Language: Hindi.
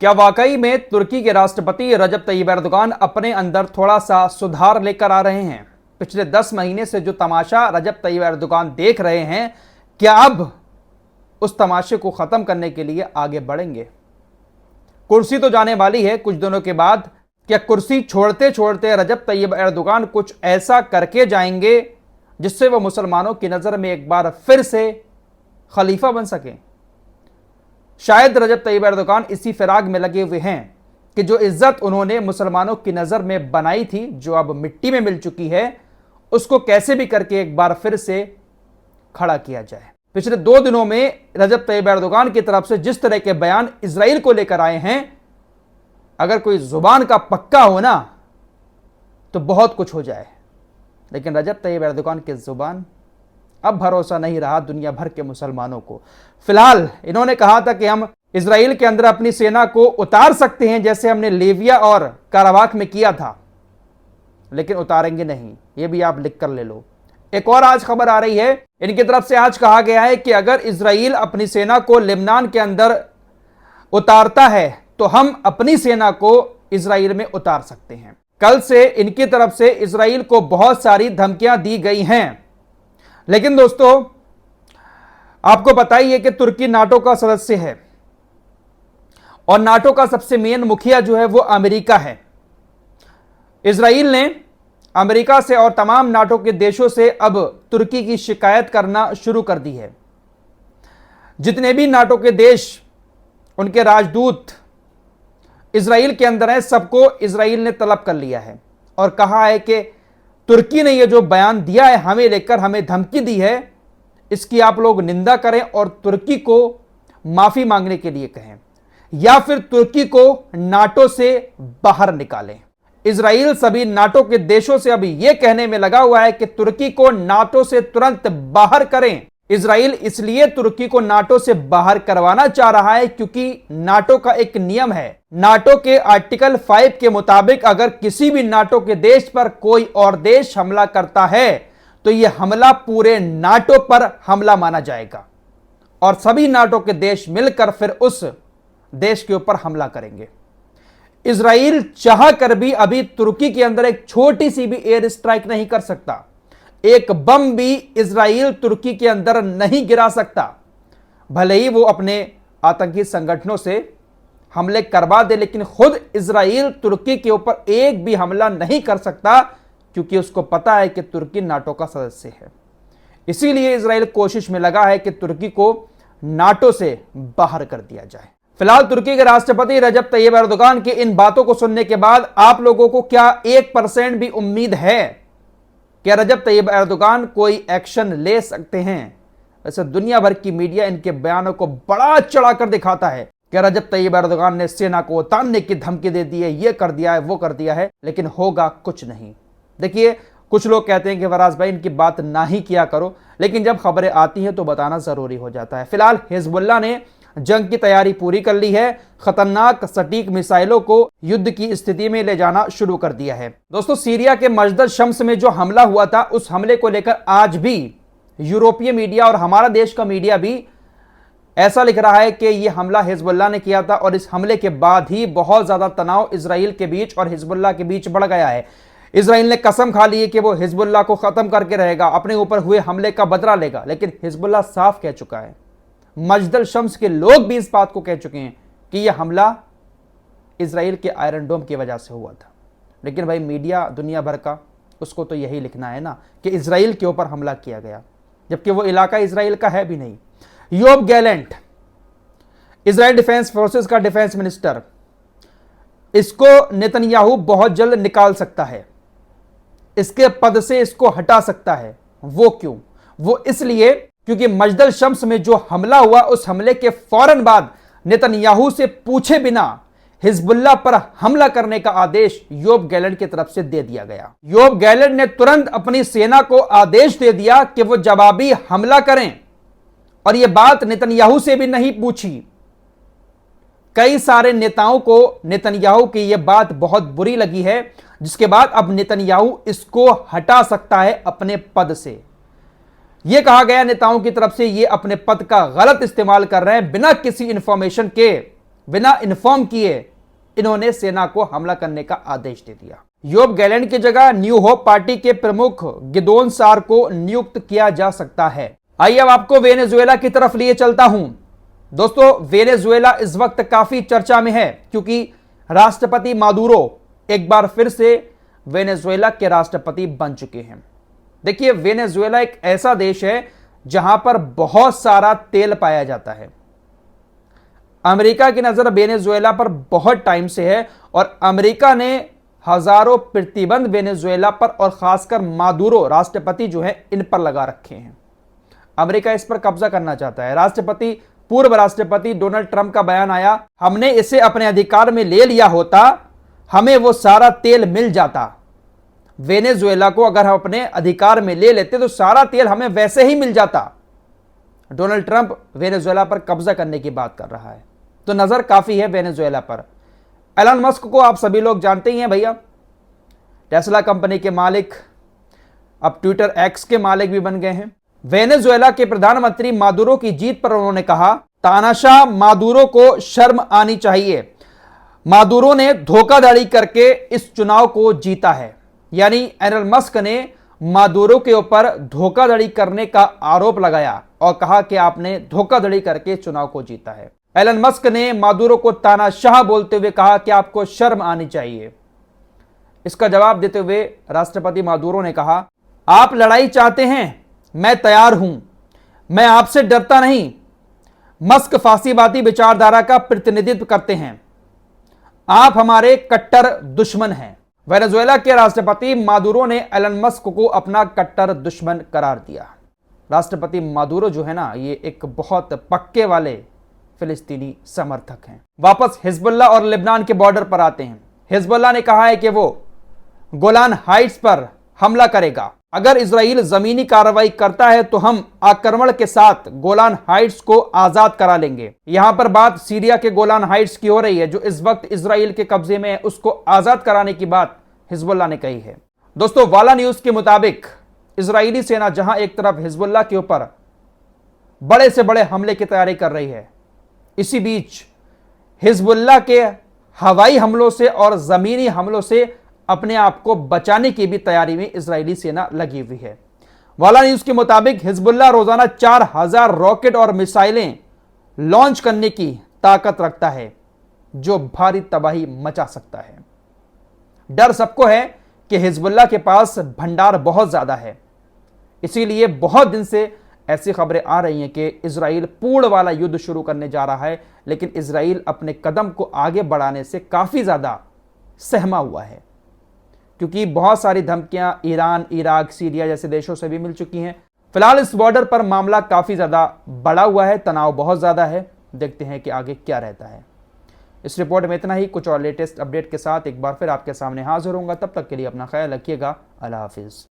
क्या वाकई में तुर्की के राष्ट्रपति रजब तैयब एर्दोगान अपने अंदर थोड़ा सा सुधार लेकर आ रहे हैं? पिछले 10 महीने से जो तमाशा रजब तैयब एर्दोगान देख रहे हैं, क्या अब उस तमाशे को खत्म करने के लिए आगे बढ़ेंगे? कुर्सी तो जाने वाली है कुछ दिनों के बाद। क्या कुर्सी छोड़ते छोड़ते रजब तैयब एर्दोगान कुछ ऐसा करके जाएंगे जिससे वह मुसलमानों की नजर में एक बार फिर से खलीफा बन सके? शायद रजब तैयब एर्दोगान इसी फिराक में लगे हुए हैं कि जो इज्जत उन्होंने मुसलमानों की नजर में बनाई थी, जो अब मिट्टी में मिल चुकी है, उसको कैसे भी करके एक बार फिर से खड़ा किया जाए। पिछले 2 दिनों में रजब तैयब एर्दोगान की तरफ से जिस तरह के बयान इजराइल को लेकर आए हैं, अगर कोई जुबान का पक्का हो ना तो बहुत कुछ हो जाए। लेकिन रजब तैयब एर्दोगान की जुबान अब भरोसा नहीं रहा दुनिया भर के मुसलमानों को। फिलहाल इन्होंने कहा था कि हम इजराइल के अंदर अपनी सेना को उतार सकते हैं, जैसे हमने लीबिया और काराबाख में किया था, लेकिन उतारेंगे नहीं। यह भी आप लिख कर ले लो। एक और आज खबर आ रही है, इनकी तरफ से आज कहा गया है कि अगर इजराइल अपनी सेना को लेबनान के अंदर उतारता है तो हम अपनी सेना को इजराइल में उतार सकते हैं। कल से इनकी तरफ से इजराइल को बहुत सारी धमकियां दी गई हैं। लेकिन दोस्तों, आपको पता ही है कि तुर्की नाटो का सदस्य है और नाटो का सबसे मेन मुखिया जो है वो अमेरिका है। इजराइल ने अमेरिका से और तमाम नाटो के देशों से अब तुर्की की शिकायत करना शुरू कर दी है। जितने भी नाटो के देश, उनके राजदूत इजराइल के अंदर हैं, सबको इजराइल ने तलब कर लिया है और कहा है कि तुर्की ने यह जो बयान दिया है हमें लेकर, हमें धमकी दी है, इसकी आप लोग निंदा करें और तुर्की को माफी मांगने के लिए कहें या फिर तुर्की को नाटो से बाहर निकालें। इजराइल सभी नाटो के देशों से अभी यह कहने में लगा हुआ है कि तुर्की को नाटो से तुरंत बाहर करें। इजराइल इसलिए तुर्की को नाटो से बाहर करवाना चाह रहा है क्योंकि नाटो का एक नियम है। नाटो के आर्टिकल 5 के मुताबिक अगर किसी भी नाटो के देश पर कोई और देश हमला करता है तो यह हमला पूरे नाटो पर हमला माना जाएगा और सभी नाटो के देश मिलकर फिर उस देश के ऊपर हमला करेंगे। इजराइल चाह कर भी अभी तुर्की के अंदर एक छोटी सी भी एयर स्ट्राइक नहीं कर सकता। एक बम भी इजराइल तुर्की के अंदर नहीं गिरा सकता। भले ही वो अपने आतंकी संगठनों से हमले करवा दे, लेकिन खुद इजराइल तुर्की के ऊपर एक भी हमला नहीं कर सकता क्योंकि उसको पता है कि तुर्की नाटो का सदस्य है। इसीलिए इजराइल कोशिश में लगा है कि तुर्की को नाटो से बाहर कर दिया जाए। फिलहाल तुर्की के राष्ट्रपति रजब तैयब एर्दोगान की इन बातों को सुनने के बाद आप लोगों को क्या 1% भी उम्मीद है क्या रजब तैयब एर्दोगान कोई एक्शन ले सकते हैं? वैसे दुनिया भर की मीडिया इनके बयानों को बड़ा चढ़ाकर दिखाता है कि रजब तैयब एर्दोगान ने सेना को उतारने की धमकी दे दी है, ये कर दिया है, वो कर दिया है, लेकिन होगा कुछ नहीं। देखिए, कुछ लोग कहते हैं कि फराज भाई इनकी बात ना ही किया करो, लेकिन जब खबरें आती हैं तो बताना जरूरी हो जाता है। फिलहाल हिजबुल्लाह ने जंग की तैयारी पूरी कर ली है। खतरनाक सटीक मिसाइलों को युद्ध की स्थिति में ले जाना शुरू कर दिया है। दोस्तों, सीरिया के मस्जिद शम्स में जो हमला हुआ था, उस हमले को लेकर आज भी यूरोपीय मीडिया और हमारा देश का मीडिया भी ऐसा लिख रहा है कि यह हमला हिजबुल्लाह ने किया था और इस हमले के बाद ही बहुत ज्यादा तनाव इजराइल के बीच और हिजबुल्लाह के बीच बढ़ गया है। इजराइल ने कसम खा ली है कि वो हिजबुल्लाह को खत्म करके रहेगा, अपने ऊपर हुए हमले का बदला लेगा, लेकिन हिजबुल्लाह साफ कह चुका है, मस्जिद शम्स के लोग भी इस बात को कह चुके हैं कि यह हमला इजराइल के आयरन डोम की वजह से हुआ था। लेकिन भाई मीडिया दुनिया भर का, उसको तो यही लिखना है ना कि इजराइल के ऊपर हमला किया गया, जबकि वो इलाका इजराइल का है भी नहीं। योब गैलेंट, इजराइल डिफेंस फोर्सेस का डिफेंस मिनिस्टर, इसको नेतन्याहू बहुत जल्द निकाल सकता है, इसके पद से इसको हटा सकता है। वो क्यों? वो इसलिए क्योंकि मस्जिद शम्स में जो हमला हुआ, उस हमले के फौरन बाद नेतन्याहू से पूछे बिना हिजबुल्लाह पर हमला करने का आदेश योब गैलेंट की तरफ से दे दिया गया। योब गैलेंट ने तुरंत अपनी सेना को आदेश दे दिया कि वो जवाबी हमला करें और यह बात नेतन्याहू से भी नहीं पूछी। कई सारे नेताओं को नेतन्याहू की यह बात बहुत बुरी लगी है, जिसके बाद अब नेतन्याहू इसको हटा सकता है अपने पद से। यह कहा गया नेताओं की तरफ से ये अपने पद का गलत इस्तेमाल कर रहे हैं, बिना किसी इंफॉर्मेशन के बिना इन्फॉर्म किए इन्होंने सेना को हमला करने का आदेश दे दिया। योब गैलेंट की जगह न्यू होप पार्टी के प्रमुख गिदोन सार को नियुक्त किया जा सकता है। आइए अब आपको वेनेजुएला की तरफ लिए चलता हूं। दोस्तों, वेनेजुएला इस वक्त काफी चर्चा में है क्योंकि राष्ट्रपति मादुरो एक बार फिर से वेनेजुएला के राष्ट्रपति बन चुके हैं। देखिए, वेनेजुएला एक ऐसा देश है जहां पर बहुत सारा तेल पाया जाता है। अमेरिका की नजर वेनेजुएला पर बहुत टाइम से है और अमेरिका ने हजारों प्रतिबंध वेनेजुएला पर और खासकर मादुरो राष्ट्रपति जो है इन पर लगा रखे हैं। अमेरिका इस पर कब्जा करना चाहता है। पूर्व राष्ट्रपति डोनाल्ड ट्रंप का बयान आया, हमने इसे अपने अधिकार में ले लिया होता, हमें वो सारा तेल मिल जाता। वेनेजुएला को अगर हम अपने अधिकार में ले लेते तो सारा तेल हमें वैसे ही मिल जाता। डोनाल्ड ट्रंप वेनेजुएला पर कब्जा करने की बात कर रहा है, तो नजर काफी है वेनेजुएला पर। एलन मस्क को आप सभी लोग जानते ही हैं भैया, टेस्ला कंपनी के मालिक, अब ट्विटर एक्स के मालिक भी बन गए हैं। वेनेजुएला के प्रधानमंत्री मादुरो की जीत पर उन्होंने कहा, तानाशाह मादुरो को शर्म आनी चाहिए। मादुरो ने धोखाधड़ी करके इस चुनाव को जीता है। यानी एलन मस्क ने मादुरो के ऊपर धोखाधड़ी करने का आरोप लगाया और कहा कि आपने धोखाधड़ी करके चुनाव को जीता है। एलन मस्क ने मादुरो को तानाशाह बोलते हुए कहा कि आपको शर्म आनी चाहिए। इसका जवाब देते हुए राष्ट्रपति मादुरो ने कहा, आप लड़ाई चाहते हैं, मैं तैयार हूं, मैं आपसे डरता नहीं। मस्क फांसीवादी विचारधारा का प्रतिनिधित्व करते हैं, आप हमारे कट्टर दुश्मन हैं। वेनेजुएला के राष्ट्रपति मादुरो ने एलन मस्क को अपना कट्टर दुश्मन करार दिया। राष्ट्रपति मादुरो जो है ना, ये एक बहुत पक्के वाले फिलिस्तीनी समर्थक हैं। वापस हिजबुल्लाह और लेबनान के बॉर्डर पर आते हैं। हिजबुल्लाह ने कहा है कि वो गोलान हाइट्स पर हमला करेगा। अगर इजराइल जमीनी कार्रवाई करता है तो हम आक्रमण के साथ गोलान हाइट्स को आजाद करा लेंगे। यहां पर बात सीरिया के गोलान हाइट्स की हो रही है, जो इस वक्त इजराइल के कब्जे में है। उसको आजाद कराने की बात हिजबुल्लाह ने कही है। दोस्तों, वाला न्यूज के मुताबिक इजरायली सेना जहां एक तरफ हिजबुल्लाह के ऊपर बड़े से बड़े हमले की तैयारी कर रही है, इसी बीच हिजबुल्लाह के हवाई हमलों से और जमीनी हमलों से अपने आप को बचाने की भी तैयारी में इजरायली सेना लगी हुई है। वाला न्यूज के मुताबिक हिजबुल्लाह रोजाना 4000 रॉकेट और मिसाइलें लॉन्च करने की ताकत रखता है, जो भारी तबाही मचा सकता है। डर सबको है कि हिजबुल्लाह के पास भंडार बहुत ज्यादा है, इसीलिए बहुत दिन से ऐसी खबरें आ रही हैं कि इजराइल पूर्ण वाला युद्ध शुरू करने जा रहा है। लेकिन इजराइल अपने कदम को आगे बढ़ाने से काफी ज्यादा सहमा हुआ है, क्योंकि बहुत सारी धमकियां ईरान, इराक, सीरिया जैसे देशों से भी मिल चुकी हैं। फिलहाल इस बॉर्डर पर मामला काफी ज्यादा बढ़ा हुआ है, तनाव बहुत ज्यादा है। देखते हैं कि आगे क्या रहता है। इस रिपोर्ट में इतना ही। कुछ और लेटेस्ट अपडेट के साथ एक बार फिर आपके सामने हाजिर होऊंगा। तब तक के लिए अपना ख्याल रखिएगा। अल्लाह हाफिज।